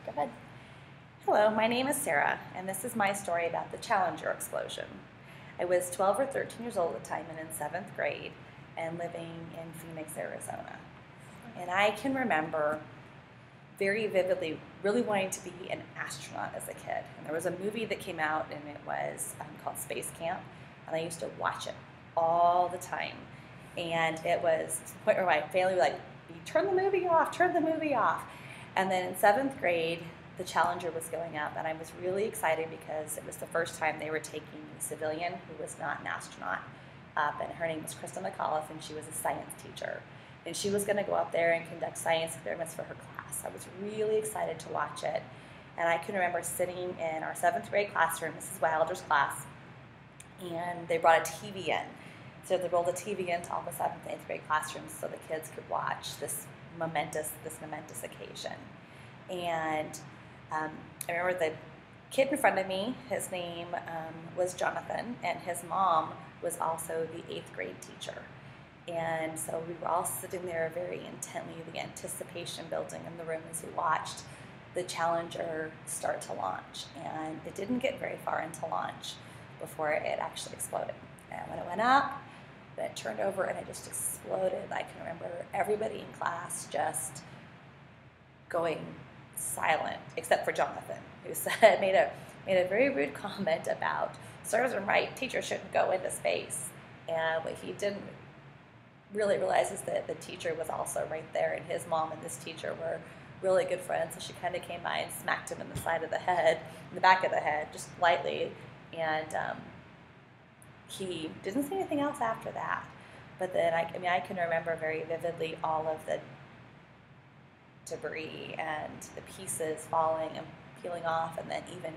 Go ahead. Hello, my name is Sarah, and this is my story about the Challenger explosion. I was 12 or 13 years old at the time and in 7th grade and living in Phoenix, Arizona. And I can remember very vividly really wanting to be an astronaut as a kid. And there was a movie that came out and it was called Space Camp, and I used to watch it all the time. And it was to the point where my family was like, turn the movie off, turn the movie off. And then in 7th grade, the Challenger was going up, and I was really excited because it was the first time they were taking a civilian who was not an astronaut up, and her name was Krista McAuliffe, and she was a science teacher. And she was going to go up there and conduct science experiments for her class. I was really excited to watch it, and I can remember sitting in our 7th grade classroom, Mrs. Wilder's class, and they brought a TV in. So they rolled a TV into all the 7th and 8th grade classrooms so the kids could watch this momentous occasion. And I remember the kid in front of me, his name was Jonathan, and his mom was also the 8th grade teacher. And so we were all sitting there very intently, the anticipation building in the room as we watched the Challenger start to launch. And it didn't get very far into launch before it actually exploded. And when it went up, it turned over and it just exploded. I can remember everybody in class just going silent, except for Jonathan, who said made a very rude comment about serves him right, teachers shouldn't go into space. And what he didn't really realize is that the teacher was also right there, and his mom and this teacher were really good friends. So she kind of came by and smacked him in the side of the head, in the back of the head, just lightly, and he didn't say anything else after that. But then I can remember very vividly all of the debris and the pieces falling and peeling off, and then even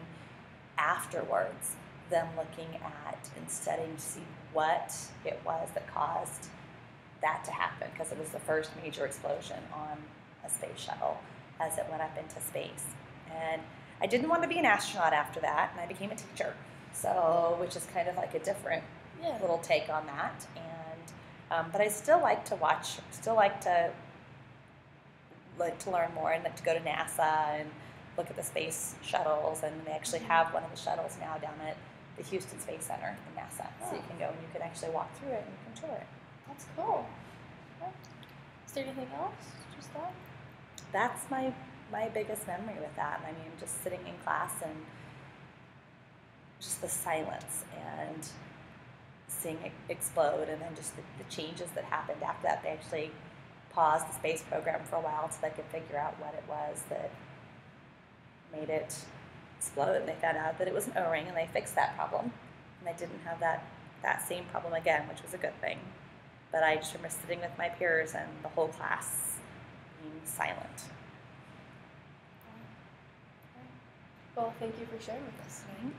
afterwards them looking at and studying to see what it was that caused that to happen, because it was the first major explosion on a space shuttle as it went up into space. And I didn't want to be an astronaut after that, and I became a teacher, so which is kind of like a different little take on that. And but I still like to watch, still like to learn more, and like to go to NASA and look at the space shuttles. And they actually have one of the shuttles now down at the Houston Space Center in NASA. Oh. So you can go and you can actually walk through it and you can tour it. That's cool. Okay. Is there anything else? Just that? That's my biggest memory with that. I mean, just sitting in class and just the silence and seeing it explode, and then just the changes that happened after that. They actually paused the space program for a while so they could figure out what it was that made it explode, and they found out that it was an O-ring, and they fixed that problem, and they didn't have that same problem again, which was a good thing. But I just remember sitting with my peers and the whole class being silent. Well, thank you for sharing with us. Okay.